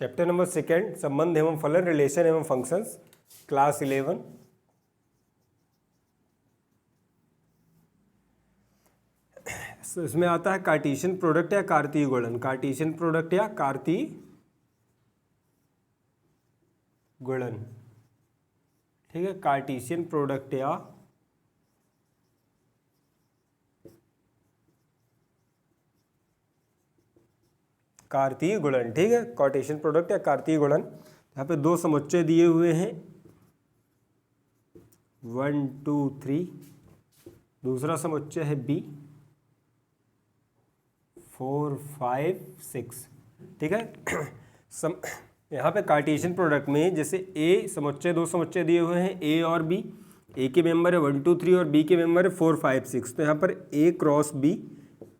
Chapter number 2 संबंध एवं फलन, रिलेशन एवं फंक्शंस, क्लास 11। इसमें आता है कार्टेशियन प्रोडक्ट या कार्तीय गुणन। कार्टेशियन प्रोडक्ट या कार्तीय गुणन, ठीक है। कार्टेशियन प्रोडक्ट या कार्तीय गुणन, ठीक है। कार्टेशियन प्रोडक्ट या कार्तीय गुणन। यहाँ पे दो समुच्चय दिए हुए हैं 1 2 3। दूसरा समुच्चय है B 4 5 6, ठीक है। यहाँ पे कार्टेशियन प्रोडक्ट में जैसे A समुच्चय, दो समुच्चय दिए हुए हैं A और B। A के मेंबर है 1 2 3 और B के मेंबर है 4 5 6। तो यहाँ पर A क्रॉस B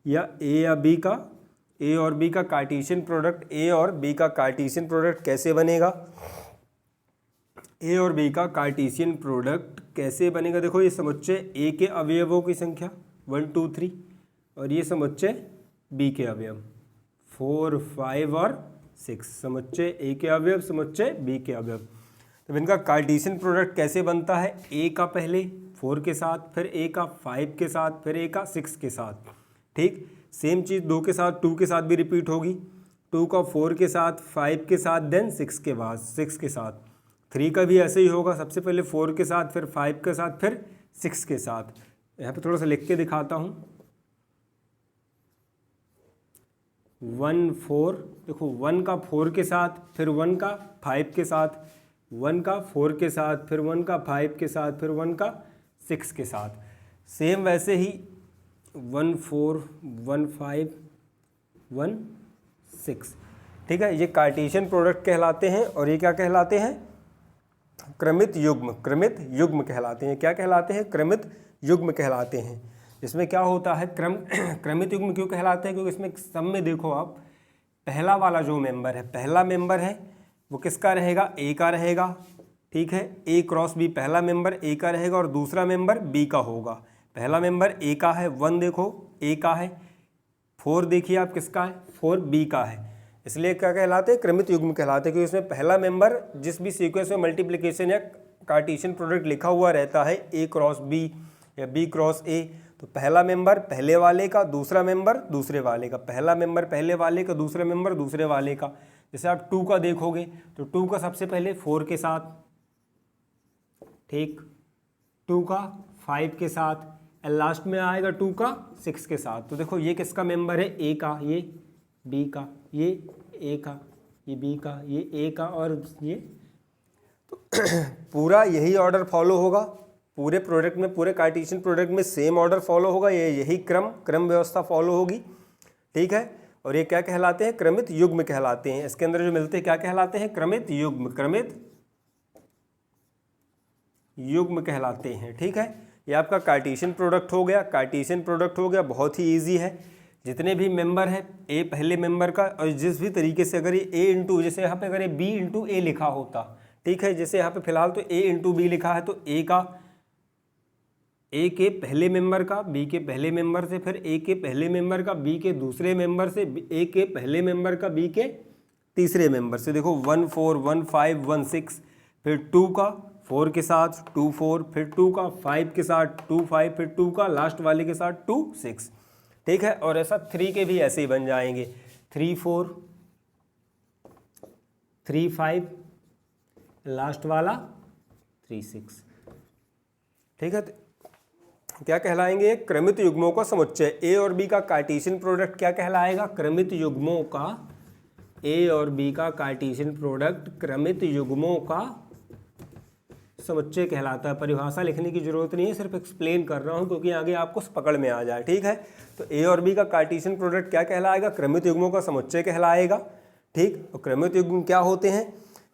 या A या B का, A और B का कार्टेशियन प्रोडक्ट, A और B का कार्टेशियन प्रोडक्ट कैसे बनेगा? A और B का कार्टेशियन प्रोडक्ट कैसे बनेगा? देखो ये समुच्चय A के अवयवों की संख्या 1 2 3 और ये समुच्चय B के अवयव 4 5 और 6। समुच्चय A के अवयव, समुच्चय B के अवयव। तो इनका कार्टेशियन प्रोडक्ट कैसे बनता है? A का पहले 4 के साथ, फिर A का 5 के साथ, फिर A का 6 के साथ, ठीक। सेम चीज़ 2 के साथ, 2 के साथ भी रिपीट होगी। 2 का 4 के साथ, 5 के साथ, देन 6 के बाद 6 के साथ। 3 का भी ऐसे ही होगा, सबसे पहले 4 के साथ, फिर 5 के साथ, फिर 6 के साथ। यहाँ पे थोड़ा सा लिख के दिखाता हूँ। 1 4, देखो 1 का 4 के साथ, फिर 1 का 5 के साथ, 1 का 4 के साथ, फिर 1 का 5 के साथ, फिर 1 का 6 के साथ। सेम वैसे ही 1 4 1 5 1 6, ठीक है। ये कार्टेशियन प्रोडक्ट कहलाते हैं और ये क्या कहलाते हैं? क्रमित युग्म। क्रमित युग्म कहलाते हैं। क्या कहलाते हैं? क्रमित युग्म कहलाते हैं। इसमें क्या होता है? क्रमित युग्म क्यों कहलाते हैं? क्योंकि इसमें सब में देखो आप, पहला वाला जो मेंबर है, पहला मेंबर है वो किसका रहेगा? A का रहेगा, ठीक है। A क्रॉस B पहला मेंबर A का रहेगा और दूसरा मेंबर B का होगा। पहला मेंबर A का है, 1 देखो A का है, 4 देखिए आप किसका है? 4 B का है। इसलिए क्या कहलाते हैं? क्रमित युग्म कहलाते हैं, क्योंकि इसमें पहला मेंबर जिस भी सीक्वेंस में मल्टीप्लिकेशन या कार्टेशियन प्रोडक्ट लिखा हुआ रहता है, A क्रॉस B या B क्रॉस A, तो पहला मेंबर पहले वाले का, दूसरा मेंबर दूसरे वाले का, पहला मेंबर पहले वाले का, दूसरा मेंबर दूसरे वाले का। जैसे आप 2 का देखोगे तो 2 का सबसे पहले 4 के साथ, ठीक, 2 का 5 के साथ, लास्ट में आएगा 2 का 6 के साथ। तो देखो ये किसका मेंबर है? A का, ये B का, ये A का, ये B का, ये A का और ये। तो पूरा यही ऑर्डर फॉलो होगा पूरे प्रोडक्ट में, पूरे कार्टेशियन प्रोडक्ट में सेम ऑर्डर फॉलो होगा, ये यही क्रम व्यवस्था फॉलो होगी, ठीक है। और ये क्या कहलाते हैं? क्रमित युग्म कहलाते हैं। इसके अंदर जो मिलते हैं क्या कहलाते हैं? क्रमित युग्म। क्रमित युग्म कहलाते हैं, ठीक है। ये आपका कार्टेशियन प्रोडक्ट हो गया। कार्टेशियन प्रोडक्ट हो गया, बहुत ही इजी है। जितने भी मेंबर है A पहले मेंबर का, और जिस भी तरीके से अगर ये A इंटू, जैसे यहाँ पे अगर ये B इंटू A लिखा होता, ठीक है, जैसे यहाँ पे फिलहाल तो A इंटू B लिखा है, तो A के पहले मेंबर का B के पहले मेंबर से, फिर A के पहले मेंबर का B के दूसरे मेंबर से, A के पहले मेंबर का B के तीसरे मेंबर से। देखो 1 4 1 5 1 6, फिर 2 का 4 के साथ 2 4, फिर 2 का 5 के साथ 2 5, फिर 2 का लास्ट वाले के साथ 2 6, ठीक है। और ऐसा 3 के भी ऐसे ही बन जाएंगे, 3 4 3 5, लास्ट वाला 3 6, ठीक है। क्या कहलाएंगे? क्रमित युग्मों का समुच्चय। A और B का कार्टेशियन प्रोडक्ट क्या कहलाएगा? क्रमित युग्मों का, A और B का कार्टेशियन प्रोडक्ट क्रमित युग्मों का समुच्चय कहलाता है। परिभाषा लिखने की जरूरत नहीं है, सिर्फ एक्सप्लेन कर रहा हूं क्योंकि आगे आपको पकड़ में आ जाए, ठीक है। तो A और B का कार्टेशियन प्रोडक्ट क्या कहलाएगा? क्रमित युग्मों का समुच्चय कहलाएगा, ठीक। और क्रमित युग्म क्या होते हैं?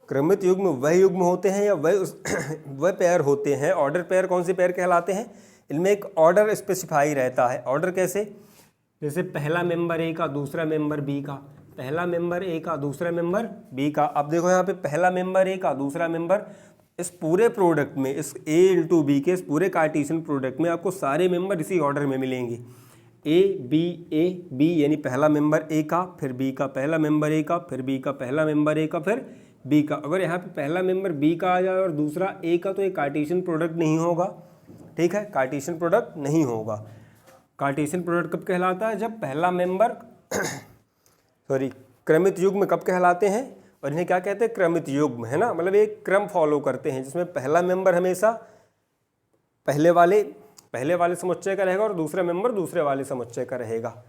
क्रमित युग्म वह युग्म होते हैं या वह पेयर होते हैं। ऑर्डर पेयर कौन से पेयर कहलाते हैं? इनमें एक ऑर्डर स्पेसिफाई रहता है। ऑर्डर कैसे? जैसे पहला मेंबर A का, दूसरा मेंबर B का, पहला मेंबर A का, दूसरा मेंबर B का। अब देखो यहाँ पे पहला मेंबर A का, दूसरा मेंबर, इस पूरे प्रोडक्ट में, इस A इंटू B के इस पूरे कार्टेशियन प्रोडक्ट में आपको सारे मेंबर इसी ऑर्डर में मिलेंगे। ए बी यानी पहला मेंबर ए का, फिर बी का पहला मेंबर ए का, फिर बी का पहला मेंबर ए का, फिर बी का। अगर यहाँ पे पहला मेंबर बी का आ जाए और दूसरा ए का तो ये कार्टेशियन प्रोडक्ट नहीं होगा, ठीक है, कार्टेशियन प्रोडक्ट नहीं होगा। कार्टेशियन प्रोडक्ट कब कहलाता है? जब पहला मेंबर सॉरी क्रमित युग्म कब कहलाते हैं? और इन्हें क्या कहते हैं? क्रमित युग्म, है ना, मतलब एक क्रम फॉलो करते हैं जिसमें पहला मेंबर हमेशा पहले वाले समुच्चय का रहेगा और दूसरा मेंबर दूसरे वाले समुच्चय का रहेगा।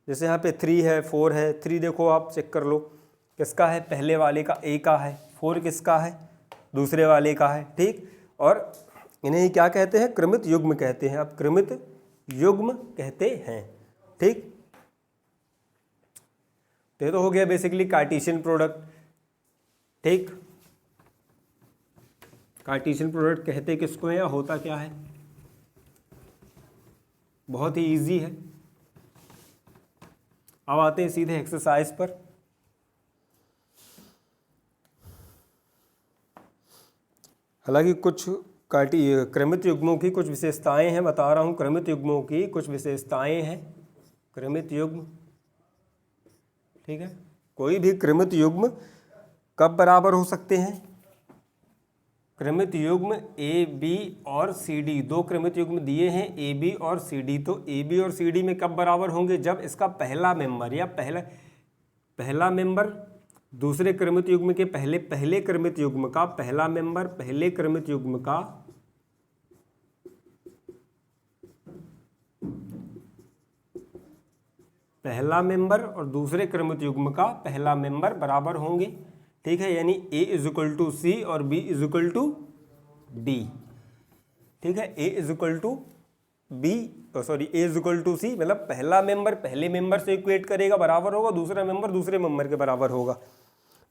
जैसे यहाँ पे 3 है, 4 है। 3 देखो आप चेक कर लो किसका है? पहले वाले का, ए का है। 4 किसका है? दूसरे वाले का है, ठीक। और इन्हें ही क्या कहते हैं? क्रमित युग्म कहते हैं। अब क्रमित युग्म कहते हैं, ठीक। तो ये तो हो गया बेसिकली कार्टेशियन प्रोडक्ट, ठीक। कार्टेशियन प्रोडक्ट कहते किसको है या होता क्या है? बहुत ही इजी है। अब आते हैं सीधे एक्सरसाइज पर। हालांकि कुछ क्रमित युग्मों की कुछ विशेषताएं हैं, बता रहा हूं। क्रमित युग्मों की कुछ विशेषताएं हैं। क्रमित युग्म, ठीक है। कोई भी क्रमित युग्म कब बराबर हो सकते हैं? क्रमित युग्म ए बी और सी डी, दो क्रमित युग्म दिए हैं ए बी और सी डी। तो ए बी और सी डी में कब बराबर होंगे? जब इसका पहला मेंबर या पहला मेंबर दूसरे क्रमित युग्म के पहले क्रमित युग्म का पहला मेंबर पहले क्रमित युग्म का पहला मेंबर और दूसरे क्रमित युग्म का पहला मेंबर बराबर होंगे, ठीक है। यानी A इज टू सी और B इज टू डी, ठीक है। A is to B, sorry A is to C, मतलब पहला मेंबर पहले मेंबर से इक्वेट करेगा, बराबर होगा, दूसरा मेंबर दूसरे मेंबर के बराबर होगा,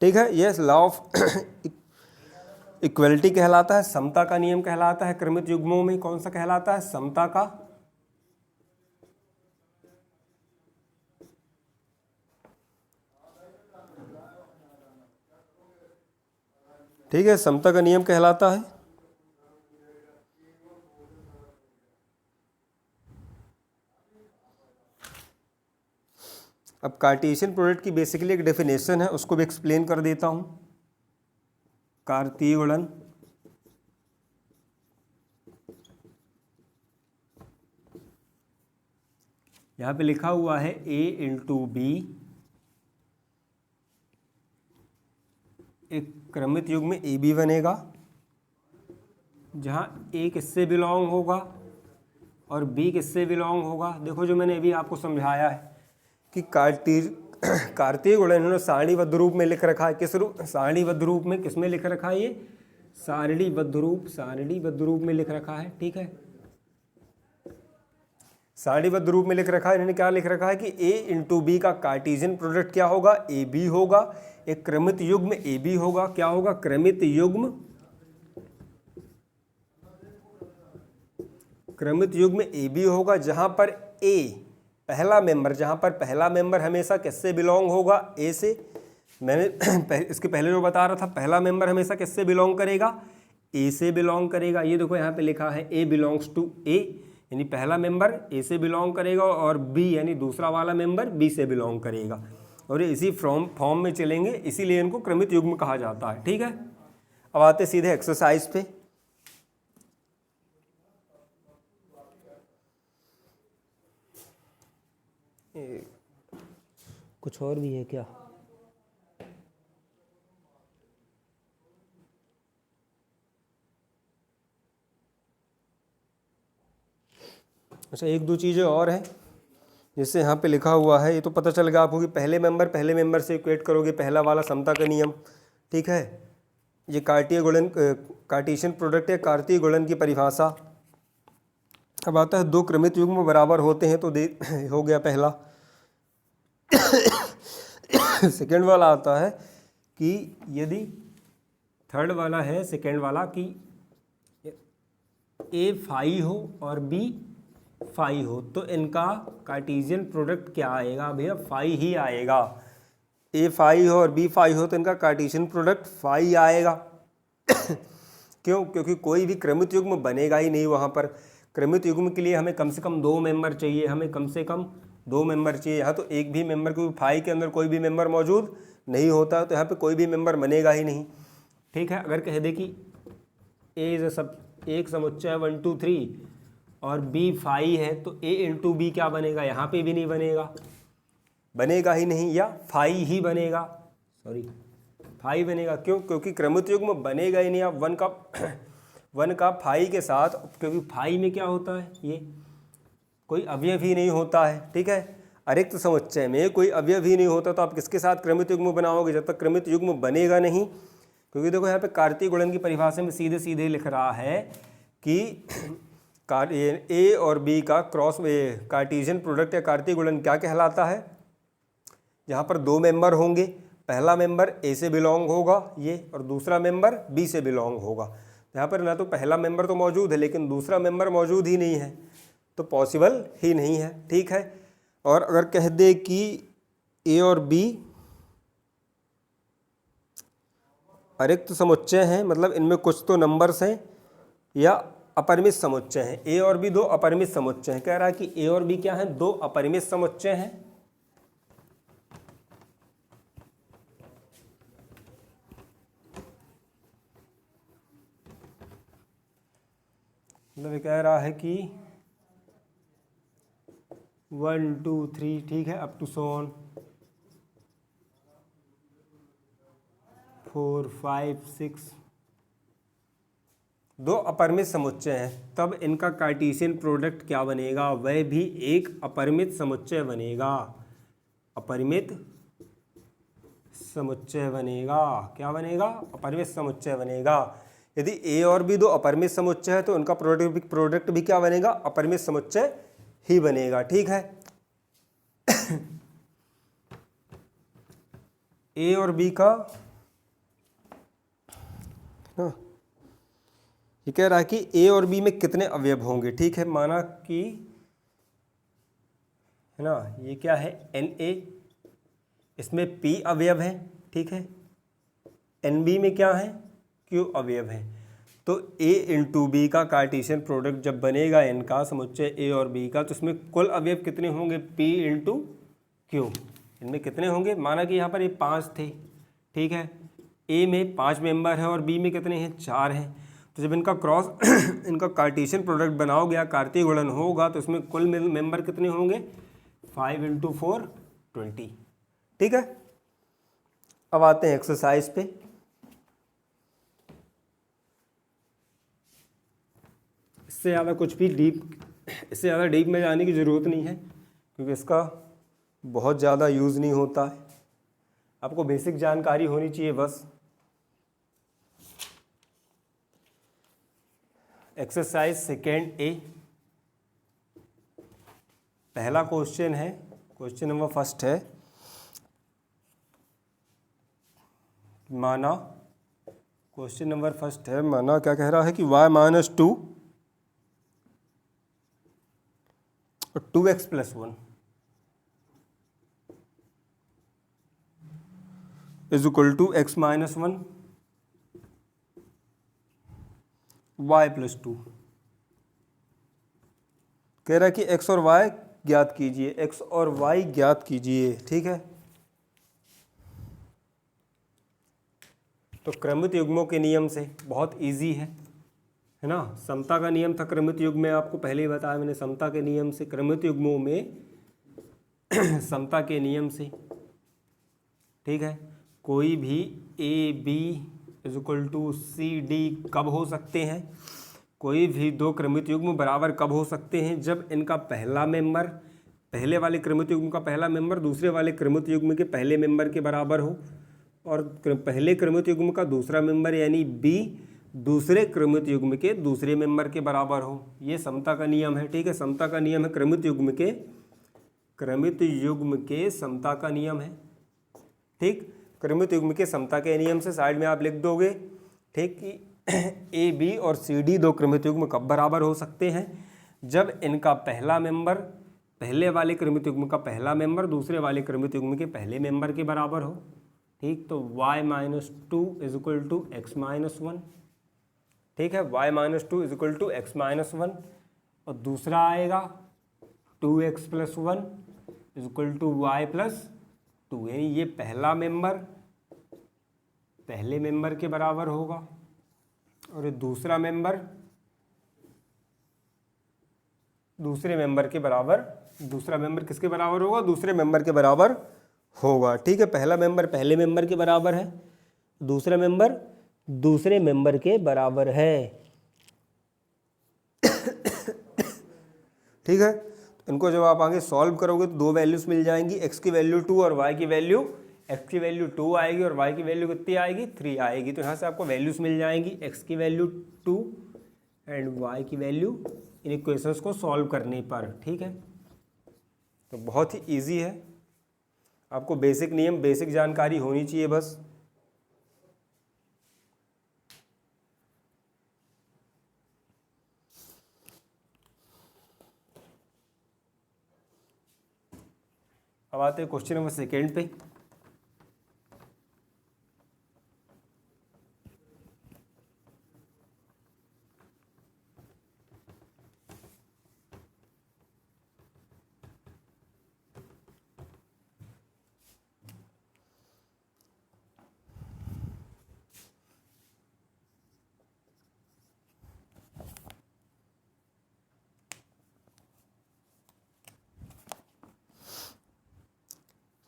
ठीक है। यह लॉ ऑफ इक्वलिटी कहलाता है, समता का नियम कहलाता है। क्रमित युग्मों में कौन सा कहलाता है? समता का, ठीक है, समता का नियम कहलाता है। अब कार्टेशियन प्रोडक्ट की बेसिकली एक डेफिनेशन है, उसको भी एक्सप्लेन कर देता हूं। कार्तीय गुणन, यहां पे लिखा हुआ है A इंटू बी, एक क्रमित युग्म में ए बी बनेगा जहां ए किससे बिलोंग होगा और बी किससे बिलोंग होगा। देखो जो मैंने अभी आपको समझाया है कि कार्तीय गुणन इन्होंने सारणीबद्ध रूप में लिख रखा है। किस रूप? सारणीबद्ध रूप में। किसमें लिख रखा है? ये सारणीबद्ध रूप में लिख रखा है, ठीक है। सारणीबद्ध रूप में लिख रखा है। इन्होंने क्या लिख रखा है कि A इंटू बी का कार्टेशियन प्रोडक्ट क्या होगा? ए बी होगा। एक क्रमित युग्म ए बी होगा, क्या होगा? क्रमित युग्म ए बी होगा जहां पर A पहला मेंबर हमेशा किससे बिलोंग होगा? ए से। मैंने इसके पहले जो बता रहा था, पहला मेंबर हमेशा किससे बिलोंग करेगा? ए से बिलोंग करेगा। ये देखो यहाँ पे लिखा है A बिलोंग्स टू ए, यानी पहला मेंबर ए से बिलोंग करेगा और बी यानी दूसरा वाला मेंबर बी से बिलोंग करेगा, और ये इसी फॉर्म में चलेंगे, इसीलिए इनको क्रमित युग्म कहा जाता है, ठीक है। अब आते सीधे एक्सरसाइज पे। कुछ और भी है क्या? अच्छा, एक दो चीज़ें और हैं जैसे यहाँ पे लिखा हुआ है, ये तो पता चल गया आपको कि पहले मेंबर से इक्वेट करोगे, पहला वाला समता का नियम, ठीक है। ये कार्टेशियन प्रोडक्ट है, कार्तीय गुणन की परिभाषा। अब आता है दो क्रमित युग्म बराबर होते हैं, तो हो गया पहला। सेकेंड वाला आता है कि यदि थर्ड वाला है, सेकेंड वाला कि A फाई हो और B फाई हो, तो इनका कार्टेशियन प्रोडक्ट क्या आएगा भैया? फाई ही आएगा। A फाई हो और B फाई हो तो इनका कार्टेशियन प्रोडक्ट फाई आएगा। क्यों? क्योंकि कोई भी क्रमित युग्म बनेगा ही नहीं वहाँ पर। क्रमित युग्म के लिए हमें कम से कम 2 मेंबर चाहिए, हमें कम से कम 2 मेंबर चाहिए। यहाँ तो एक भी मेंबर, क्योंकि फाई के अंदर कोई भी मेंबर मौजूद नहीं होता, तो यहाँ पे कोई भी मेंबर बनेगा ही नहीं। ठीक है, अगर कह दे कि ए इज सब एक समुच्चय 1 2 3 और बी फाई है, तो ए इंटू बी क्या बनेगा, यहाँ पे भी नहीं बनेगा, बनेगा ही नहीं, या फाई ही बनेगा, सॉरी फाई बनेगा। क्यों? क्योंकि क्रमित युग्म बनेगा ही नहीं। आप वन का फाई के साथ, क्योंकि फाई में क्या होता है, ये कोई अवयव ही नहीं होता है। ठीक है, अरिक्त समुच्चय में कोई अवयव ही नहीं होता, तो आप किसके साथ क्रमित युग्म बनाओगे? जब तक क्रमित युग्म बनेगा नहीं, क्योंकि देखो यहाँ पे कार्तीय गुणन की परिभाषा में सीधे सीधे लिख रहा है कि ए और बी का क्रॉस कार्टेशियन प्रोडक्ट या कार्तीय गुणन क्या कहलाता है? यहाँ पर 2 मेंबर होंगे, पहला मेंबर ए से बिलोंग होगा ये, और दूसरा मेंबर बी से बिलोंग होगा। यहाँ पर ना तो पहला मेंबर तो मौजूद है, लेकिन दूसरा मेंबर मौजूद ही नहीं है, तो पॉसिबल ही नहीं है। ठीक है, और अगर कह दे कि ए और बी अरिक्त समुच्चय हैं, मतलब इनमें कुछ तो नंबर्स हैं, या अपरिमित समुच्चय हैं। ए और बी 2 अपरिमित समुच्चय हैं। कह रहा है कि ए और बी क्या हैं? 2 अपरिमित समुच्चय हैं। मतलब कह रहा है कि 1 2 3, ठीक है, अप टू सोन 4 5 6, 2 अपरिमित समुच्चय हैं, तब इनका कार्टेशियन प्रोडक्ट क्या बनेगा? वह भी एक अपरिमित समुच्चय बनेगा, अपरिमित समुच्चय बनेगा। क्या बनेगा? अपरिमित समुच्चय बनेगा। यदि ए और बी 2 अपरिमित समुच्चय है, तो उनका प्रोडक्ट भी क्या बनेगा? अपरिमित समुच्चय ही बनेगा। ठीक है, ए और बी का ना, ये कह रहा है कि ए और बी में कितने अवयव होंगे। ठीक है, माना कि है ना, ये क्या है, एन ए, इसमें पी अवयव है। ठीक है, एन बी में क्या है, क्यू अवयव है। तो ए इंटू बी का कार्टेशियन प्रोडक्ट जब बनेगा इनका समुच्चय ए और बी का, तो इसमें कुल अवयव कितने होंगे? P into Q. इनमें कितने होंगे? माना कि यहाँ पर ये 5 थे। ठीक है, ए में 5 मेंबर है और बी में कितने हैं? 4 हैं। तो जब इनका क्रॉस इनका कार्टेशियन प्रोडक्ट बनाओगे या कार्तीय गुणन होगा, तो इसमें कुल मेंबर कितने होंगे? 5 इंटू 4 20। ठीक है, अब आते हैं एक्सरसाइज पे। इससे ज़्यादा कुछ भी इससे ज़्यादा डीप में जाने की ज़रूरत नहीं है, क्योंकि इसका बहुत ज़्यादा यूज़ नहीं होता है। आपको बेसिक जानकारी होनी चाहिए बस। एक्सरसाइज सेकेंड ए, पहला क्वेश्चन है, क्वेश्चन नंबर फर्स्ट है, माना क्वेश्चन नंबर फर्स्ट है, माना क्या कह रहा है कि y-2 और 2x + 1 is equal to x - 1 y + 2। कह रहा है कि x और y ज्ञात कीजिए, x और y ज्ञात कीजिए। ठीक है, तो क्रमित युग्मों के नियम से बहुत इजी है ना। समता का नियम था क्रमित युग्म में, आपको पहले ही बताया मैंने। समता के नियम से, क्रमित युग्मों में समता के नियम से, ठीक है, कोई भी A B is equal to C D कब हो सकते हैं? कोई भी 2 क्रमित युग्म बराबर कब हो सकते हैं? जब इनका पहला मेंबर, पहले वाले क्रमित युग्म का पहला मेंबर दूसरे वाले क्रमित युग्म के पहले मेंबर के बराबर हो, और पहले क्रमित युग्म का दूसरा मेंबर यानी बी दूसरे क्रमित युग्म के दूसरे मेंबर के बराबर हो। ये समता का नियम है। ठीक है, समता का नियम है क्रमित युग्म के समता का नियम है। ठीक, क्रमित युग्म के समता के नियम से साइड में आप लिख दोगे, ठीक, कि ए बी और सी डी 2 क्रमित युग्म कब बराबर हो सकते हैं? जब इनका पहला मेंबर पहले वाले क्रमित युग्म का पहला मेंबर दूसरे वाले क्रमित युग्म के पहले मेंबर के बराबर हो। ठीक, तो y-2 is equal to x - 1। ठीक है, y-2 is equal to x - 1, और दूसरा आएगा 2x + 1 = y + 2, यानी ये पहला मेंबर पहले मेंबर के बराबर होगा और ये दूसरा मेंबर दूसरे मेंबर के बराबर, दूसरा मेंबर किसके बराबर होगा? दूसरे मेंबर के बराबर होगा। ठीक है, पहला मेंबर पहले मेंबर के बराबर है, दूसरा मेंबर दूसरे मेंबर के बराबर है। ठीक है, इनको जब आप आगे सॉल्व करोगे तो दो वैल्यूज मिल जाएंगी, x की वैल्यू 2 और y की वैल्यू, x की वैल्यू 2 आएगी और y की वैल्यू कितनी आएगी? 3 आएगी। तो यहाँ से आपको वैल्यूज मिल जाएंगी, x की वैल्यू 2 एंड y की वैल्यू, इन इक्वेशंस को सॉल्व करने पर। ठीक है, तो बहुत ही ईजी है, आपको बेसिक नियम बेसिक जानकारी होनी चाहिए बस। अब आते हैं क्वेश्चन नंबर 2 पे।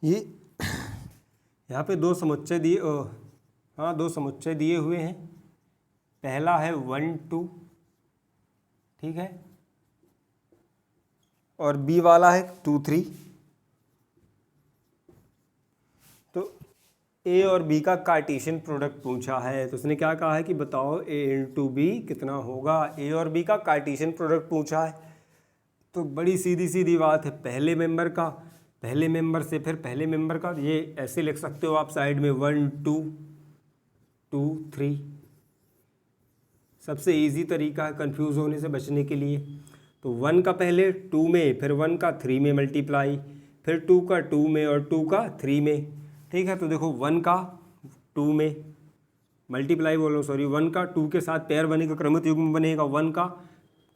ये यहाँ पे दो समुच्चय दिए, हाँ दो समुच्चय दिए हुए हैं। पहला है 1 2, ठीक है, और बी वाला है 2 3। तो ए और बी का कार्टेशियन प्रोडक्ट पूछा है, तो उसने क्या कहा है कि बताओ ए इंटू बी कितना होगा। ए और बी का कार्टेशियन प्रोडक्ट पूछा है, तो बड़ी सीधी सीधी बात है, पहले मेंबर का पहले मेंबर से फिर पहले मेंबर का, ये ऐसे लिख सकते हो आप साइड में 1 2 2 3। सबसे इजी तरीका है कंफ्यूज होने से बचने के लिए। तो 1 का पहले 2 में, फिर 1 का 3 में मल्टीप्लाई, फिर 2 का 2 में और 2 का 3 में। ठीक है, तो देखो 1 का 2 में मल्टीप्लाई, बोलो सॉरी, 1 का 2 के साथ पेयर बनेगा, क्रमित युग्म बनेगा। 1 का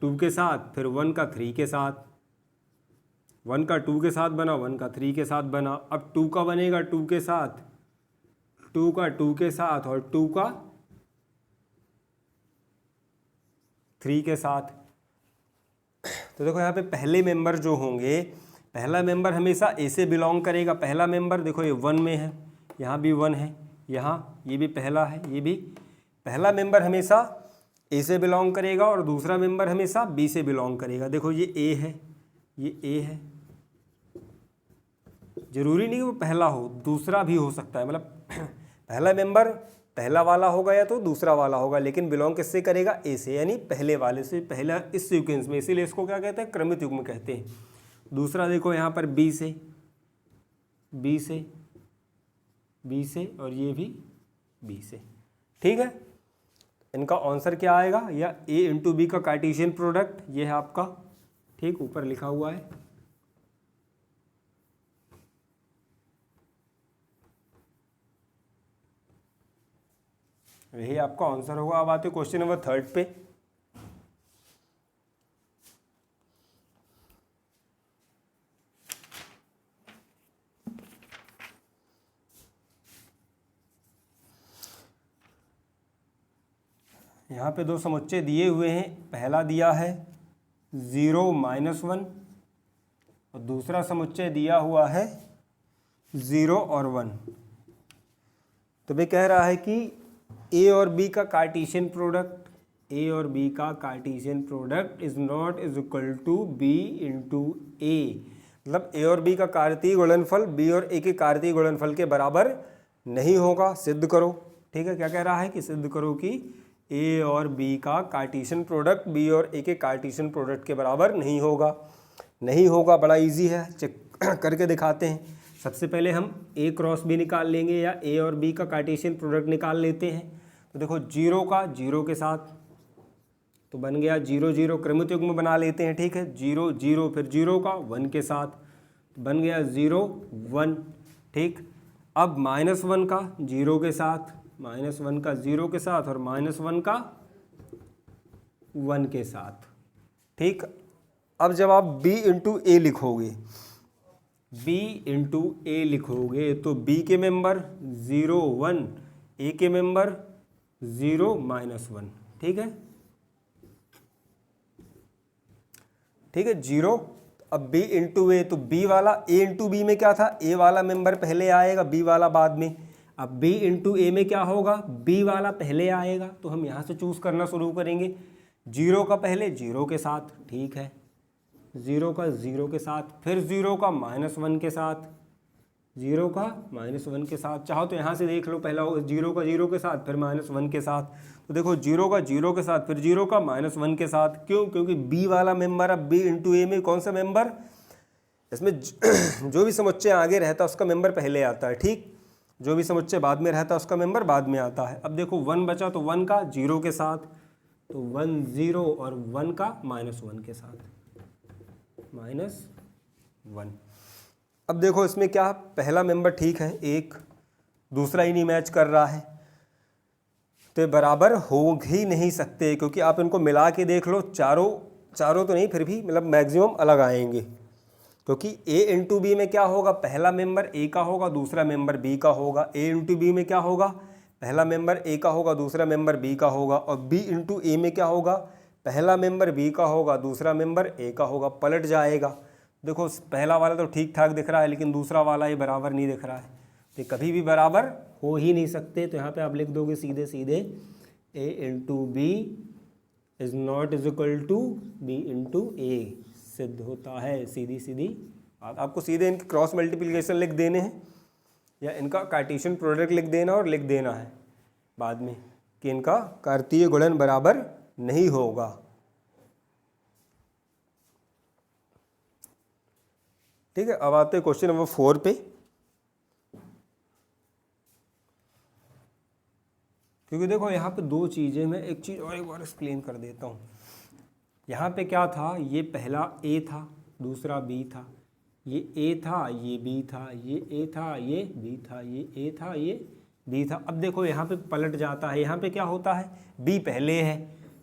2 के साथ, फिर 1 का 3 के साथ, 1 का 2 के साथ बना, 1 का 3 के साथ बना। अब 2 का बनेगा 2 के साथ, 2 का 2 के साथ और 2 का 3 के साथ। तो देखो यहाँ पे पहले मेंबर जो होंगे, पहला मेंबर हमेशा ए से बिलोंग करेगा। पहला मेंबर देखो ये 1 में है, यहाँ भी 1 है, यहाँ ये भी पहला है, ये भी। पहला मेंबर हमेशा ए से बिलोंग करेगा और दूसरा मेंबर हमेशा बी से बिलोंग करेगा। देखो ये ए है, ये ए है, जरूरी नहीं वो पहला हो, दूसरा भी हो सकता है। मतलब पहला मेंबर पहला वाला होगा या तो दूसरा वाला होगा, लेकिन बिलोंग किससे करेगा? ए से, यानी पहले वाले से, पहला इस सीक्वेंस में, इसीलिए इसको क्या कहते हैं? क्रमित युग्म कहते हैं। दूसरा देखो यहाँ पर बी से, बी से, बी से, और ये भी बी से। ठीक है, इनका आंसर क्या आएगा? या ए इंटू बी का कार्टेशियन प्रोडक्ट, ये है आपका, ठीक, ऊपर लिखा हुआ है। यही आपका आंसर होगा। अब आते क्वेश्चन नंबर 3 पे। यहाँ पे दो समुच्चय दिए हुए हैं। पहला दिया है 0 -1 और दूसरा समुच्चय दिया हुआ है 0 और 1। तो वे कह रहा है कि ए और बी का कार्टेशियन प्रोडक्ट, ए और बी का Cartesian product is not is equal to B into A. मतलब ए और बी का कार्तीय गुणनफल बी और ए के कार्तीय गुणनफल के बराबर नहीं होगा। सिद्ध करो। ठीक है, क्या कह रहा है कि सिद्ध करो कि ए और बी का कार्टेशियन प्रोडक्ट बी और ए के कार्टेशियन प्रोडक्ट के बराबर नहीं होगा। नहीं होगा, बड़ा इजी है, चेक करके दिखाते हैं। सबसे पहले हम ए क्रॉस बी निकाल लेंगे या ए और बी का कार्टेशियन प्रोडक्ट निकाल लेते हैं। तो देखो 0 का 0 के साथ, तो बन गया 0 0, क्रमित युग्म बना लेते हैं। ठीक है, 0 0, फिर 0 का 1 के साथ, बन गया 0 1। ठीक, अब -1 का 0 के साथ, -1 का 0 के साथ और -1 का 1 के साथ। ठीक, अब जब आप b इंटू ए लिखोगे, b इंटू ए लिखोगे तो b के मेंबर 0 1, a के मेंबर 0 -1, ठीक है, ठीक है, 0। अब b इंटू ए, तो b वाला a इंटू बी में क्या था, a वाला मेंबर पहले आएगा, b वाला बाद में। अब b इंटू ए में क्या होगा, b वाला पहले आएगा, तो हम यहाँ से चूज करना शुरू करेंगे। 0 का पहले 0 के साथ, ठीक है, 0 का 0 के साथ, फिर 0 का -1 के साथ, 0 का -1 के साथ। चाहो तो यहाँ से देख लो, पहला 0 का 0 के साथ, फिर -1 के साथ। तो देखो 0 का 0 के साथ, फिर 0 का -1 के साथ। क्यों? क्योंकि b वाला मेंबर, अब b इंटू ए में कौन सा मेंबर, इसमें जो भी समुच्चय आगे रहता है उसका मेंबर पहले आता है, ठीक, जो भी समुच्चय बाद में रहता है उसका मेंबर बाद में आता है। अब देखो 1 बचा, तो 1 का 0 के साथ, तो 1 0, और 1 का -1 के साथ, -1। अब देखो इसमें क्या, पहला मेंबर ठीक है 1, दूसरा ही नहीं मैच कर रहा है, तो बराबर हो ही नहीं सकते, क्योंकि आप इनको मिला के देख लो, चारों तो नहीं, फिर भी मतलब मैक्सिमम अलग आएंगे, क्योंकि a इंटू बी में क्या होगा, पहला मेंबर a का होगा, दूसरा मेंबर b का होगा। a इंटू बी में क्या होगा, पहला मेंबर a का होगा, दूसरा मेंबर b का होगा। और b इंटू ए में क्या होगा, पहला मेंबर b का होगा, दूसरा मेंबर a का होगा। पलट जाएगा। देखो पहला वाला तो ठीक ठाक दिख रहा है, लेकिन दूसरा वाला ये बराबर नहीं दिख रहा है, तो कभी भी बराबर हो ही नहीं सकते। तो यहाँ पे आप लिख दोगे सीधे सीधे a into B is not is equal to b into A, सिद्ध होता है। सीधी सीधी बात। आपको सीधे इनके क्रॉस मल्टीप्लिकेशन लिख देने हैं, या इनका कार्टेशियन प्रोडक्ट लिख देना, और लिख देना है बाद में कि इनका कार्तीय गुणन बराबर नहीं होगा। ठीक है, अब आते हैं क्वेश्चन नंबर 4 पे। क्योंकि देखो यहाँ पे दो चीज़ें, मैं एक चीज़ और एक बार एक्सप्लेन कर देता हूँ। यहाँ पे क्या था, ये पहला a था, दूसरा b था, ये a था, ये b था, ये a था, ये b था, ये a था, ये b था। अब देखो यहाँ पे पलट जाता है, यहाँ पे क्या होता है, b पहले है,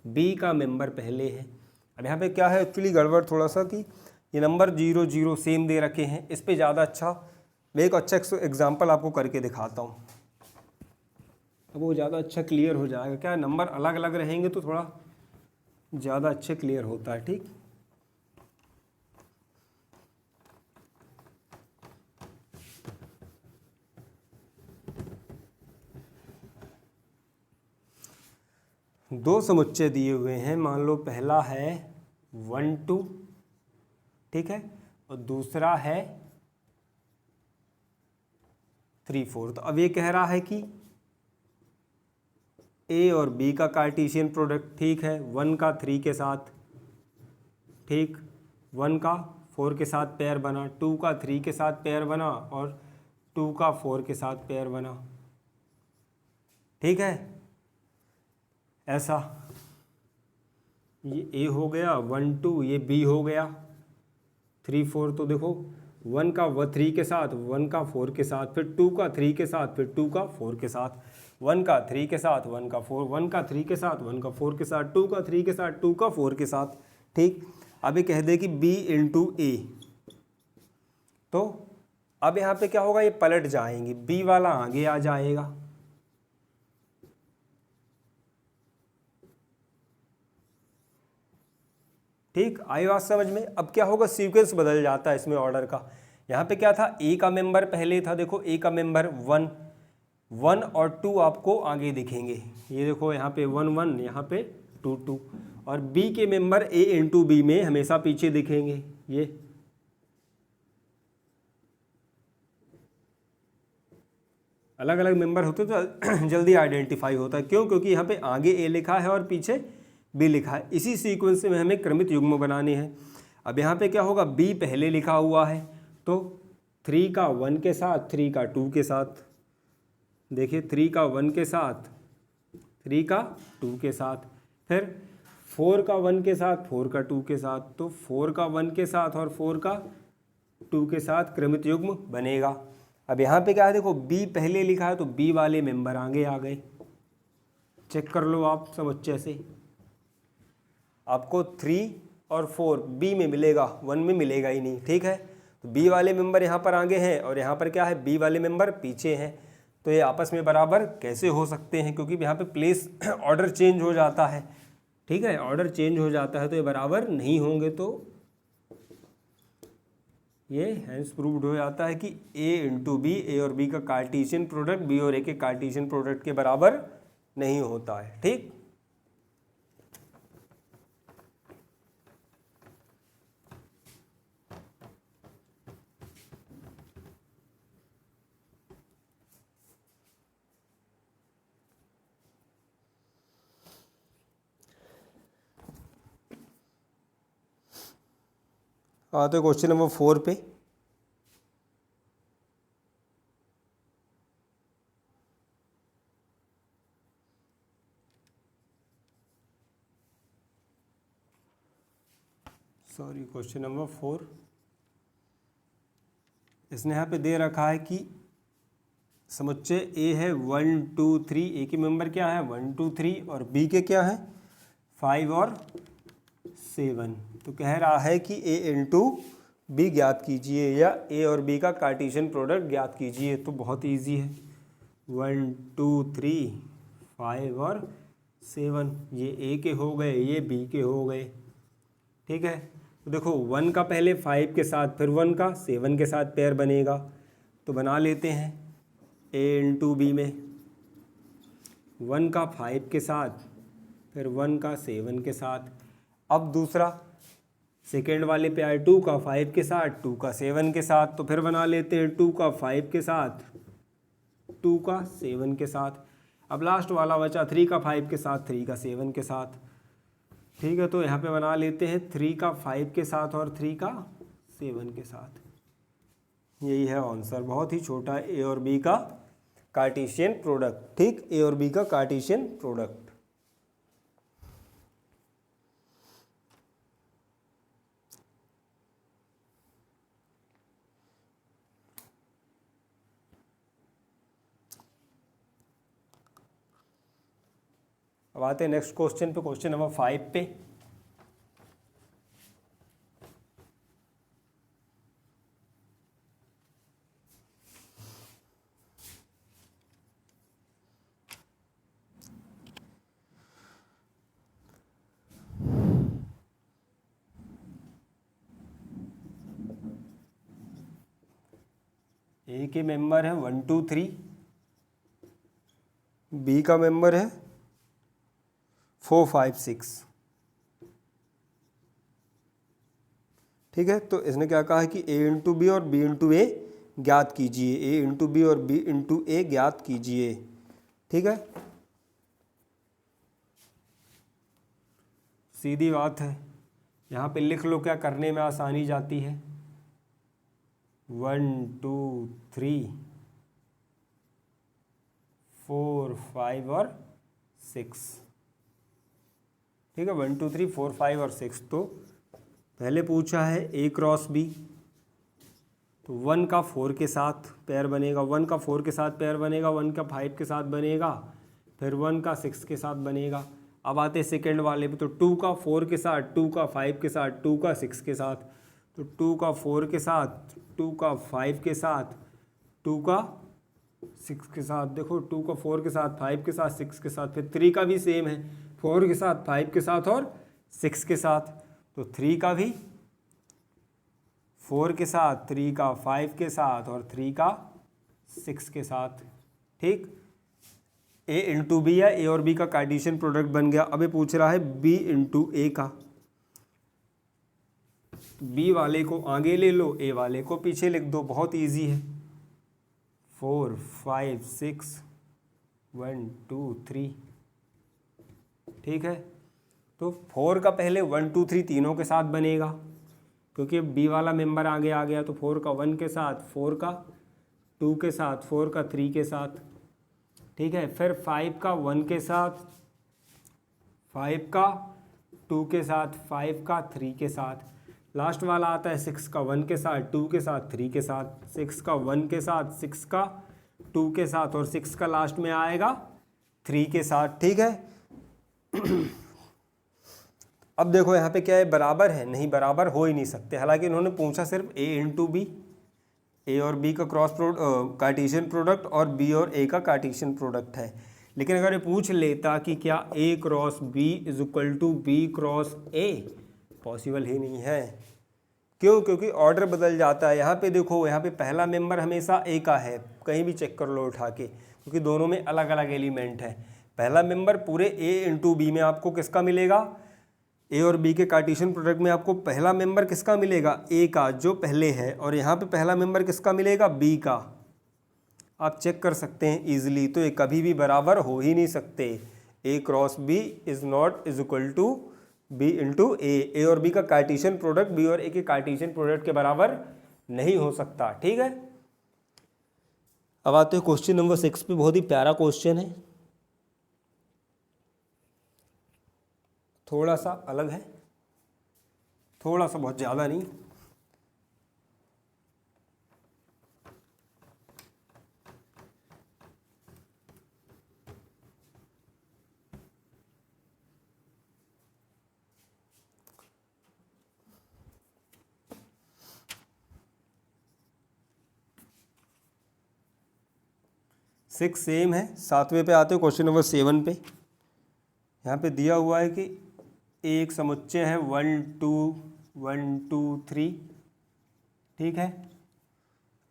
b का मेंबर पहले है। अब यहाँ पे क्या है एक्चुअली गड़बड़ थोड़ा सा, कि ये नंबर 0 0 सेम दे रखे हैं। इस पे ज़्यादा अच्छा, मैं एक अच्छा एग्जाम्पल आपको करके दिखाता हूँ, अब वो ज़्यादा अच्छा क्लियर हो जाएगा। क्या नंबर अलग अलग रहेंगे तो थोड़ा ज़्यादा अच्छे क्लियर होता है, ठीक। दो समुच्चय दिए हुए हैं, मान लो पहला है 1 2, ठीक है, और दूसरा है 3 4। तो अब ये कह रहा है कि a और b का कार्टेशियन प्रोडक्ट, ठीक है, 1 का 3 के साथ, ठीक, 1 का 4 के साथ पेयर बना, 2 का 3 के साथ पेयर बना, और 2 का 4 के साथ पेयर बना, ठीक है, ऐसा। ये a हो गया 1 2, ये b हो गया 3 4। तो देखो 1 का 3 के साथ, 1 का 4 के साथ, फिर 2 का 3 के साथ, फिर 2 का 4 के साथ, 1 का 3 के साथ, 1 का 4, 1 का 3 के साथ, 1 का 4 के साथ, 2 का 3 के साथ, 2 का 4 के साथ, ठीक। अब ये कह दे कि b इंटू ए, तो अब यहाँ पे क्या होगा, ये पलट जाएंगे, b वाला आगे आ जाएगा, ठीक। आई बात समझ में। अब क्या होगा, सीक्वेंस बदल जाता है इसमें ऑर्डर का। यहाँ पे क्या था, a का मेंबर पहले था, देखो a का मेंबर 1 1 और 2 आपको आगे दिखेंगे। ये देखो यहाँ पे 1 1, यहाँ पे 2 2, और b के मेंबर a इंटू बी में हमेशा पीछे दिखेंगे। ये अलग अलग मेंबर होते तो जल्दी आइडेंटिफाई होता है। क्यों? क्योंकि यहाँ पे आगे a लिखा है और पीछे b लिखा है। इसी सीक्वेंस में हमें क्रमित युग्म बनाने हैं। अब यहाँ पे क्या होगा, b पहले लिखा हुआ है, तो 3 का 1 के साथ, 3 का 2 के साथ, देखिए 3 का 1 के साथ, 3 का 2 के साथ, फिर 4 का 1 के साथ, 4 का 2 के साथ, तो 4 का 1 के साथ और 4 का 2 के साथ क्रमित युग्म बनेगा। अब यहाँ पे क्या है, देखो b पहले लिखा है तो b वाले मेंबर आगे आ गए। चेक कर लो आप सब अच्छे से। आपको 3 और 4 बी में मिलेगा, 1 में मिलेगा ही नहीं, ठीक है। तो बी वाले मेंबर यहाँ पर आगे हैं और यहाँ पर क्या है, बी वाले मेंबर पीछे हैं। तो ये आपस में बराबर कैसे हो सकते हैं, क्योंकि यहाँ पे प्लेस ऑर्डर चेंज हो जाता है, ठीक है, ऑर्डर चेंज हो जाता है तो ये बराबर नहीं होंगे। तो ये हैंस प्रूव्ड हो जाता है कि ए इंटू बी, ए और बी का कार्टेशियन प्रोडक्ट बी और ए के कार्टेशियन प्रोडक्ट के बराबर नहीं होता है, ठीक। तो क्वेश्चन नंबर 4 पे। सॉरी, क्वेश्चन नंबर 4 इसने यहाँ पे दे रखा है कि समुच्चय ए है 1 2 3, ए के मेंबर क्या है 1 2 3 और बी के क्या है 5 और 7। तो कह रहा है कि ए इंटू बी ज्ञात कीजिए या ए और बी का कार्टेशियन प्रोडक्ट ज्ञात कीजिए। तो बहुत इजी है, 1 2 3 5 और 7, ये ए के हो गए, ये बी के हो गए, ठीक है। तो देखो 1 का पहले 5 के साथ, फिर 1 का 7 के साथ पेयर बनेगा, तो बना लेते हैं। ए इंटू बी में 1 का 5 के साथ, फिर 1 का 7 के साथ। अब दूसरा सेकेंड वाले पे आए 2 का 5 के साथ, 2 का 7 के साथ, तो फिर बना लेते हैं 2 का 5 के साथ, 2 का 7 के साथ। अब लास्ट वाला बचा 3 का 5 के साथ, 3 का 7 के साथ, ठीक है। तो यहाँ पे बना लेते हैं 3 का 5 के साथ और 3 का 7 के साथ। यही है आंसर, बहुत ही छोटा ए और बी का कार्टेशियन प्रोडक्ट, ठीक, ए और बी का कार्टेशियन प्रोडक्ट। अब आते हैं नेक्स्ट क्वेश्चन पे, क्वेश्चन नंबर 5 पे। ए के मेंबर है 1 2 3, बी का मेंबर है 4 5 6, ठीक है। तो इसने क्या कहा है कि ए इंटू बी और बी इंटू ए ज्ञात कीजिए, ए इंटू बी और बी इंटू ए ज्ञात कीजिए, ठीक है। सीधी बात है, यहाँ पे लिख लो, क्या करने में आसानी जाती है। 1 2 3 4 5 और 6, ठीक है। 1 2 3 4 5 और 6। तो पहले पूछा है ए क्रॉस बी, तो 1 का 4 के साथ पेयर बनेगा, 1 का 4 के साथ पेयर बनेगा, 1 का 5 के साथ बनेगा, फिर 1 का 6 के साथ बनेगा। अब आते सेकेंड वाले पे, तो 2 का 4 के साथ, 2 का 5 के साथ, 2 का 6 के साथ, तो 2 का 4 के साथ, 2 का 5 के साथ, 2 का 6 के साथ। देखो 2 का 4 के साथ, 5 के साथ, 6 के साथ, फिर 3 का भी सेम है, 4 के साथ, 5 के साथ और 6 के साथ। तो 3 का भी 4 के साथ, 3 का 5 के साथ और 3 का 6 के साथ, ठीक। ए इंटू बी या ए और बी का कार्टेशियन प्रोडक्ट बन गया। अब ये पूछ रहा है बी इंटू ए का, बी वाले को आगे ले लो, ए वाले को पीछे लिख दो, बहुत इजी है। 4 5 6 1 2 3, ठीक है। तो 4 का पहले 1 2 3 तीनों के साथ बनेगा, क्योंकि बी वाला मेंबर आगे आ गया, तो 4 का 1 के साथ, 4 का 2 के साथ, 4 का 3 के साथ, ठीक है। फिर 5 का 1 के साथ, 5 का 2 के साथ, 5 का 3 के साथ। लास्ट वाला आता है 6 का 1 के साथ, 2 के साथ, 3 के साथ, 6 का 1 के साथ, 6 का 2 के साथ और 6 का लास्ट में आएगा 3 के साथ, ठीक है। अब देखो यहाँ पे क्या है, बराबर है, नहीं बराबर हो ही नहीं सकते। हालांकि इन्होंने पूछा सिर्फ a इंटू बी, ए और बी का क्रॉस कार्टेशियन प्रोडक्ट और बी और ए का कार्टेशियन प्रोडक्ट है। लेकिन अगर ये पूछ लेता कि क्या a cross B is equal to B cross A, possible ही नहीं है। क्यों? क्योंकि ऑर्डर बदल जाता है। यहाँ पे देखो, यहाँ पे पहला मेंबर हमेशा ए का है, कहीं भी चेक कर लो उठा के, क्योंकि दोनों में अलग अलग एलिमेंट है। पहला मेंबर पूरे ए इंटू बी में आपको किसका मिलेगा, ए और बी के कार्टेशियन प्रोडक्ट में आपको पहला मेंबर किसका मिलेगा, ए का, जो पहले है। और यहाँ पे पहला मेंबर किसका मिलेगा, बी का। आप चेक कर सकते हैं इजीली। तो ये कभी भी बराबर हो ही नहीं सकते। A cross B is not is equal to B into A और बी का कार्टेशियन प्रोडक्ट बी और ए के कार्टेशियन प्रोडक्ट के बराबर नहीं हो सकता। ठीक है, अब आते हैं क्वेश्चन नंबर 6 पे। बहुत ही प्यारा क्वेश्चन है, थोड़ा सा अलग है, थोड़ा सा, बहुत ज़्यादा नहीं। सिक्स सेम है। 7वें पे आते हो, क्वेश्चन नंबर 7 पे। यहाँ पे दिया हुआ है कि एक समुच्चय है 1 2 1 2 3, ठीक है,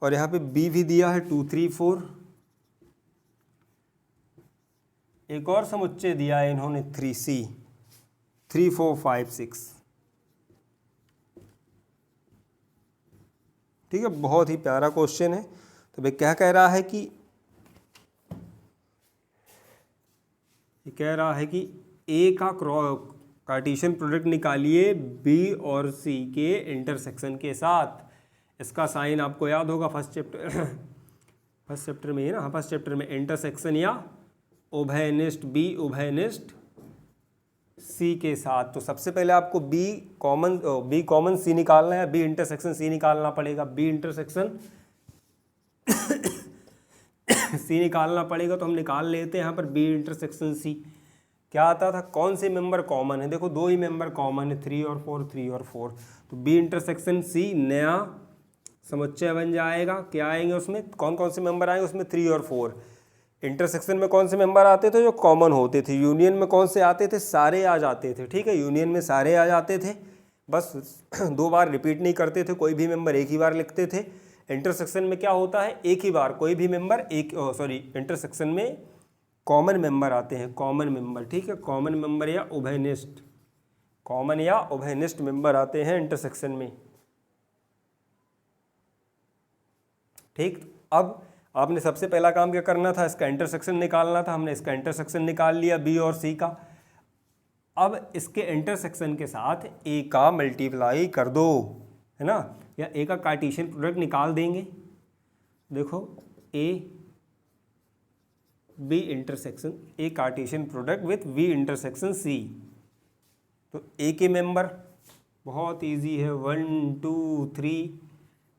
और यहाँ पे बी भी दिया है 2 3 4। एक और समुच्चय दिया है इन्होंने 3C 3 4 5 6, ठीक है। बहुत ही प्यारा क्वेश्चन है। तो भाई क्या कह रहा है कि, ये कह रहा है कि ए का कार्टेशियन प्रोडक्ट निकालिए बी और सी के इंटरसेक्शन के साथ। इसका साइन आपको याद होगा फर्स्ट चैप्टर में ही ना, हाँ फर्स्ट चैप्टर में, इंटरसेक्शन या उभयनिष्ठ, बी उभयनिष्ठ सी के साथ। तो सबसे पहले आपको बी कॉमन सी निकालना है, बी इंटरसेक्शन सी निकालना पड़ेगा। बी इंटरसेक्शन सी निकालना पड़ेगा, तो हम निकाल लेते हैं यहाँ पर बी इंटरसेक्शन सी। क्या आता था, कौन से मेंबर कॉमन है, देखो दो ही मेंबर कॉमन है, 3 और 4 3 और 4। तो बी इंटरसेक्शन सी नया समुच्चय बन जाएगा। क्या आएंगे उसमें, कौन कौन से मेंबर आएंगे उसमें, 3 और 4। इंटरसेक्शन में कौन से मेंबर आते थे, जो कॉमन होते थे। यूनियन में कौन से आते थे, सारे आ जाते थे, ठीक है। यूनियन में सारे आ जाते थे, बस 2 बार रिपीट नहीं करते थे, कोई भी मेंबर एक ही बार लिखते थे। इंटरसेक्शन में क्या होता है, एक ही बार कोई भी मेंबर इंटरसेक्शन में कॉमन मेंबर आते हैं, कॉमन मेंबर, ठीक है। कॉमन मेंबर या उभयनिष्ठ, कॉमन या उभयनिष्ठ मेंबर आते हैं इंटरसेक्शन में, ठीक। अब आपने सबसे पहला काम क्या करना था, इसका इंटरसेक्शन निकालना था। हमने इसका इंटरसेक्शन निकाल लिया बी और सी का। अब इसके इंटरसेक्शन के साथ ए का मल्टीप्लाई कर दो, है ना, या ए का कार्टेशियन प्रोडक्ट निकाल देंगे। देखो A B intersection, A cartesian product with B intersection C. तो ए के मेंबर बहुत इजी है, 1 2 3,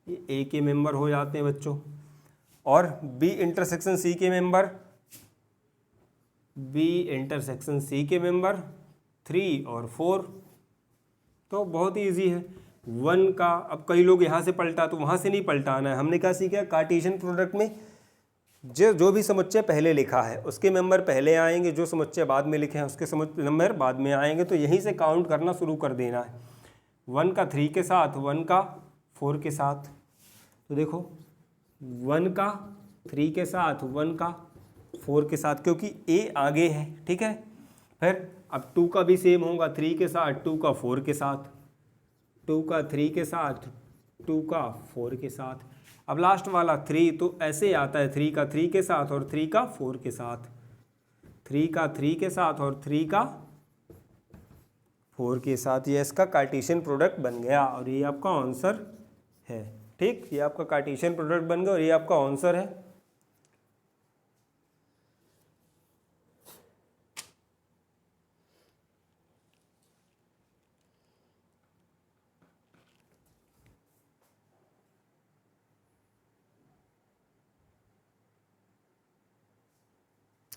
ये ए के मेंबर हो जाते हैं बच्चों। और बी इंटरसेक्शन सी के मेंबर, बी इंटरसेक्शन सी के मेंबर 3 और 4। तो बहुत ही ईजी है। 1 का, अब कई लोग यहाँ से पलटा, तो वहाँ से नहीं पलटाना है। हमने क्या सीखा, कार्टेशियन प्रोडक्ट में जो भी समुच्चय पहले लिखा है उसके मेंबर पहले आएंगे, जो समुच्चय बाद में लिखे हैं उसके मेंबर बाद में आएंगे। तो यहीं से काउंट करना शुरू कर देना है, 1 का 3 के साथ, 1 का 4 के साथ। तो देखो 1 का 3 के साथ, 1 का 4 के साथ, क्योंकि ए आगे है, ठीक है। फिर अब 2 का भी सेम होगा, 3 के साथ, 2 का 4 के साथ, 2 का 3 के साथ, 2 का 4 के साथ। अब लास्ट वाला 3 तो ऐसे आता है, 3 का 3 के साथ और 3 का 4 के साथ, 3 का 3 के साथ और 3 का 4 के साथ। ये इसका कार्टेशियन प्रोडक्ट बन गया और ये आपका आंसर है, ठीक। ये आपका कार्टेशियन प्रोडक्ट बन गया और ये आपका आंसर है।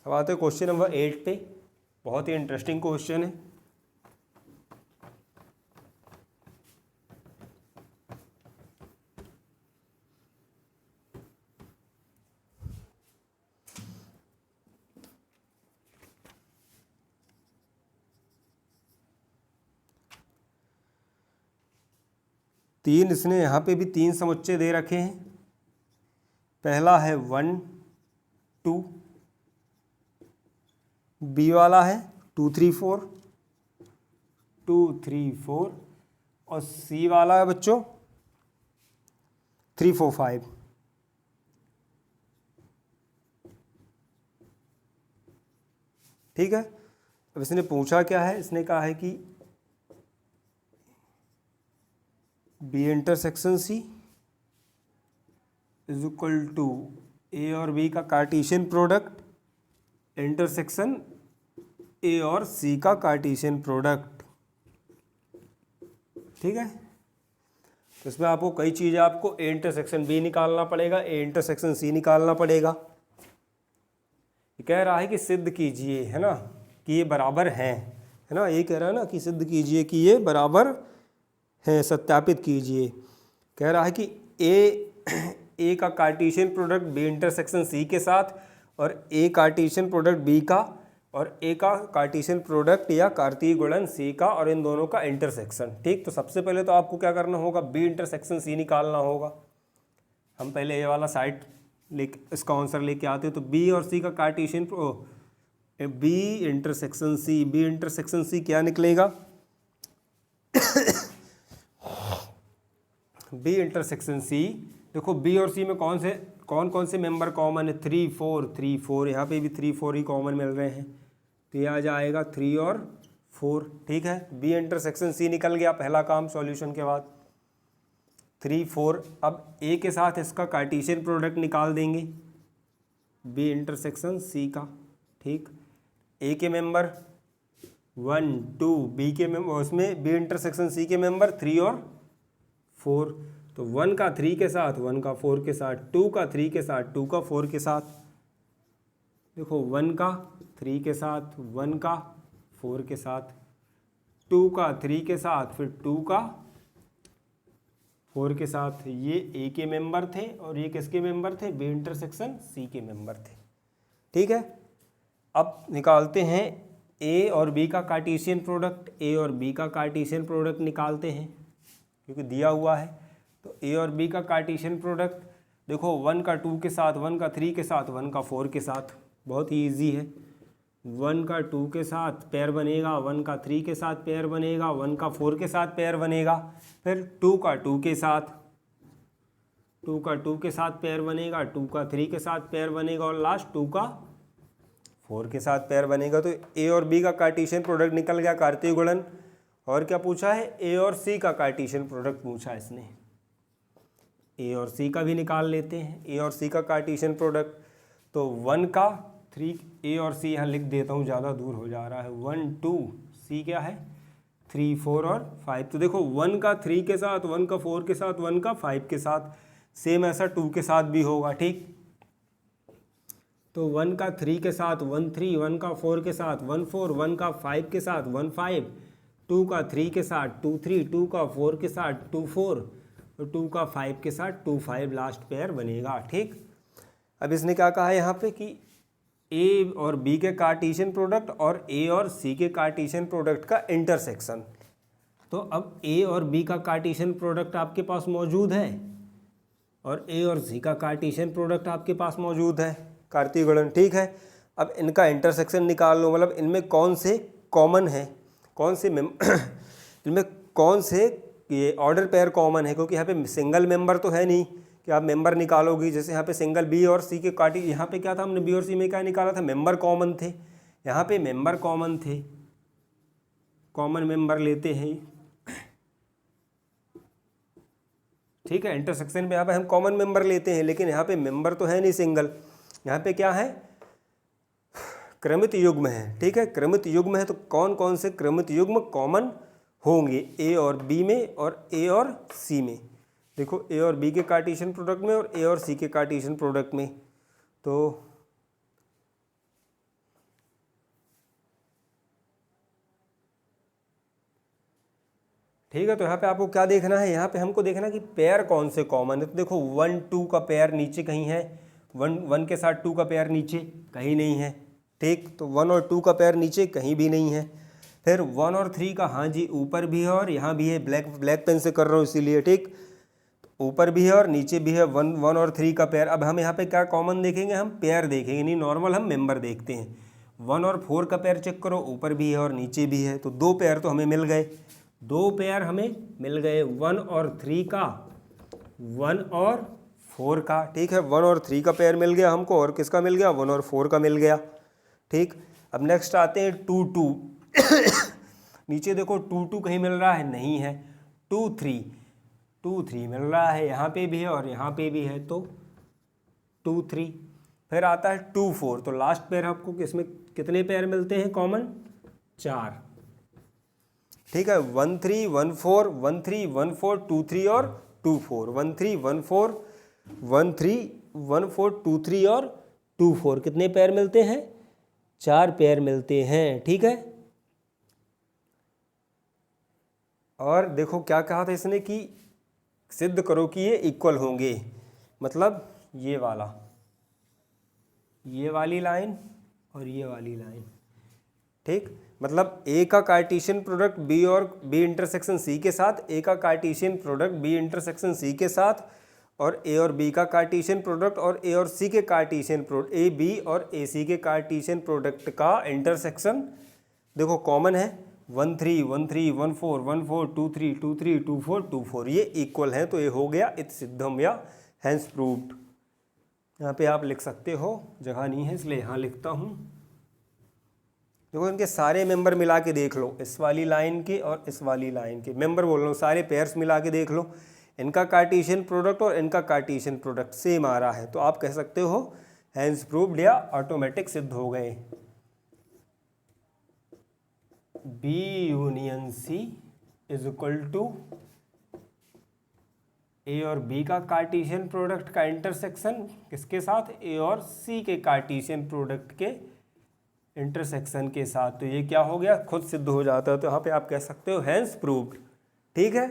अब आते हैं क्वेश्चन नंबर 8 पे। बहुत ही इंटरेस्टिंग क्वेश्चन है। तीन, इसने यहाँ पे भी तीन समुच्चय दे रखे हैं। पहला है 1 2, बी वाला है 2 3 4 2 3 4 और सी वाला है बच्चों 3 4 5। ठीक है। अब इसने पूछा क्या है, इसने कहा है कि B intersection C is equal to A और बी का कार्टेशियन प्रोडक्ट इंटरसेक्शन ए और सी का कार्टेशियन प्रोडक्ट। ठीक है। तो इसमें आपको कई चीज़ें, आपको ए इंटरसेक्शन बी निकालना पड़ेगा, ए इंटरसेक्शन सी निकालना पड़ेगा। ये कह रहा है कि सिद्ध कीजिए, है ना, कि ये बराबर हैं, है ना, ये कह रहा है ना कि सिद्ध कीजिए कि ये बराबर हैं, सत्यापित कीजिए। कह रहा है कि ए का Cartesian product B intersection C के साथ और ए कार्टेशियन प्रोडक्ट बी का और ए का कार्टेशियन प्रोडक्ट या कार्तीय गुणन सी का और इन दोनों का इंटरसेक्शन। ठीक, तो सबसे पहले तो आपको क्या करना होगा, बी इंटरसेक्शन सी निकालना होगा। हम पहले ए वाला साइड इसका आंसर लेके आते हैं। तो बी और सी का cartesian B intersection C, B intersection C क्या निकलेगा बी इंटरसेक्शन सी, देखो बी और सी में कौन से मेंबर कॉमन है, 3 4 3 4, यहाँ पे भी 3 4 ही कॉमन मिल रहे हैं, तो ये आ जाएगा 3 और 4। ठीक है, बी इंटरसेक्शन सी निकल गया, पहला काम सॉल्यूशन के बाद 3 4। अब ए के साथ इसका कार्टेशियन प्रोडक्ट निकाल देंगे बी इंटरसेक्शन सी का। ठीक, ए के मेंबर 1 2, बी के मेंबर उसमें बी इंटरसेक्शन सी के मेंबर 3 और 4। तो 1 का 3 के साथ, 1 का 4 के साथ, 2 का 3 के साथ, 2 का 4 के साथ। देखो 1 का 3 के साथ, 1 का 4 के साथ, 2 का 3 के साथ, फिर 2 का 4 के साथ। ये ए के मेंबर थे और ये किसके मेंबर थे, बी इंटरसेक्शन सी के मेंबर थे। ठीक है। अब निकालते हैं ए और बी का कार्टेशियन प्रोडक्ट, ए और बी का कार्टेशियन प्रोडक्ट निकालते हैं क्योंकि दिया हुआ है। तो ए और बी का कार्टेशियन प्रोडक्ट देखो 1 का 2 के साथ, 1 का 3 के साथ, 1 का 4 के साथ, बहुत ही ईजी है। 1 का 2 के साथ पेयर बनेगा, 1 का 3 के साथ पेयर बनेगा, 1 का 4 के साथ पेयर बनेगा, फिर 2 का 2 के साथ, 2 का 2 के साथ पेयर बनेगा, 2 का 3 के साथ पेयर बनेगा और लास्ट 2 का 4 के साथ पेयर बनेगा। तो ए और बी का कार्टेशियन प्रोडक्ट निकल गया, कार्तीय गुणन। और क्या पूछा है, ए और सी का कार्टेशियन प्रोडक्ट पूछा है इसने। ए और सी का भी निकाल लेते हैं, ए और सी का कार्टेशियन प्रोडक्ट। तो 1 का 3, ए और सी यहाँ लिख देता हूँ, ज़्यादा दूर हो जा रहा है। 1 2, सी क्या है 3 4 और 5। तो देखो 1 का 3 के साथ, 1 का 4 के साथ, 1 का 5 के साथ, सेम ऐसा 2 के साथ भी होगा। ठीक, तो 1 का 3 के साथ 1 3, 1 का 4 के साथ 1 4, 1 का 5 के साथ 1 5, 2 का 3 के साथ 2 3, 2 का 4 के साथ 2 4 और 2 का 5 के साथ 2 5 लास्ट पेयर बनेगा। ठीक, अब इसने क्या कहा है यहाँ पे कि ए और बी के कार्टेशियन प्रोडक्ट और ए और सी के कार्टेशियन प्रोडक्ट का इंटरसेक्शन। तो अब ए और बी का कार्टेशियन प्रोडक्ट आपके पास मौजूद है और ए और सी का कार्टेशियन प्रोडक्ट आपके पास मौजूद है, कार्तीय गुणन। ठीक है, अब इनका इंटरसेक्शन निकाल लो, मतलब इनमें कौन से कॉमन है, कौन से इनमें कौन से ये ऑर्डर पेयर कॉमन है, क्योंकि यहाँ पे सिंगल मेंबर तो है नहीं कि आप मेंबर निकालोगी। जैसे यहाँ पे सिंगल बी और सी के कार्टी, यहाँ पे क्या था, हमने बी और सी में क्या निकाला था, मेंबर कॉमन थे। यहाँ पे मेंबर कॉमन थे, कॉमन मेंबर लेते हैं। ठीक है, इंटरसेक्शन में यहाँ पे हम कॉमन मेंबर लेते हैं, लेकिन यहाँ पे मेंबर तो है नहीं सिंगल। यहाँ पे क्या है, क्रमित युग्म है। ठीक है, क्रमित युग्म है, तो कौन कौन से क्रमित युग्म कॉमन होंगे ए और बी में और ए और सी में। देखो ए और बी के कार्टेशियन प्रोडक्ट में और ए और सी के कार्टेशियन प्रोडक्ट में। तो ठीक है, तो यहाँ पे आपको क्या देखना है, यहाँ पे हमको देखना है कि पेयर कौन से कॉमन है। तो देखो 1 2 का पेयर नीचे कहीं है, 1 के साथ 2 का पेयर नीचे कहीं नहीं है। ठीक, तो 1 और 2 का पेयर नीचे कहीं भी नहीं है। फिर 1 और 3 का, हाँ जी ऊपर भी है और यहाँ भी है, ब्लैक पेन से कर रहा हूँ इसीलिए, ठीक, ऊपर भी है और नीचे भी है 1 और 3 का पेयर। अब हम यहाँ पे क्या कॉमन देखेंगे, हम पेयर देखेंगे, नहीं नॉर्मल हम मेंबर देखते हैं। 1 और 4 का पेयर चेक करो, ऊपर भी है और नीचे भी है, तो 2 पेयर तो हमें मिल गए, 2 पेयर हमें मिल गए 1 और 3 का, 1 और 4 का, ठीक है। 1 और 3 का पेयर मिल गया हमको, और किसका मिल गया, 1 और 4 का मिल गया, ठीक। अब नेक्स्ट आते हैं 2 2 नीचे देखो 2 2 कहीं मिल रहा है, नहीं है। 2 3 मिल रहा है, यहाँ पे भी है और यहाँ पे भी है, तो 2 3। फिर आता है 2 4, तो लास्ट पेयर आपको किसमें कितने पेयर मिलते हैं कॉमन, 4, ठीक है। 1 3 1 4 1 3 1 4 2 3 और 2 4, 1 3 1 4 1 3 1 4 2 3 और 2 4, कितने पेयर मिलते हैं, 4 पेयर मिलते हैं, ठीक है। और देखो क्या कहा था इसने कि सिद्ध करो कि ये इक्वल होंगे, मतलब ये वाली लाइन और ये वाली लाइन, ठीक। मतलब ए का कार्टेशियन प्रोडक्ट बी और बी इंटरसेक्शन सी के साथ, ए का Cartesian product B intersection C के साथ, और ए और बी का कार्टेशियन प्रोडक्ट और ए और सी के कार्टेशियन प्रोडक्ट, ए बी और ए सी के कार्टेशियन प्रोडक्ट का इंटरसेक्शन देखो कॉमन है, 1 3 1 3 1 4 1 4 2 3 2 3 2 4 2 4, ये इक्वल है, तो ये हो गया इति सिद्धम या हैंस प्रूव्ड। यहाँ पे आप लिख सकते हो, जगह नहीं है इसलिए यहाँ लिखता हूँ। देखो इनके सारे मेंबर मिला के देख लो, इस वाली लाइन के और इस वाली लाइन के मेंबर बोल रहा हूँ, सारे पेयर्स मिला के देख लो, इनका कार्टेशियन प्रोडक्ट और इनका कार्टेशियन प्रोडक्ट सेम आ रहा है, तो आप कह सकते हो हैंस प्रूव्ड या ऑटोमेटिक सिद्ध हो गए। B union C is equal to A और बी का कार्टेशियन प्रोडक्ट का इंटरसेक्शन किसके साथ, ए और सी के कार्टेशियन प्रोडक्ट के इंटरसेक्शन के साथ, तो ये क्या हो गया, खुद सिद्ध हो जाता है, तो यहाँ पे आप कह सकते हो हैंस प्रूव्ड, ठीक है।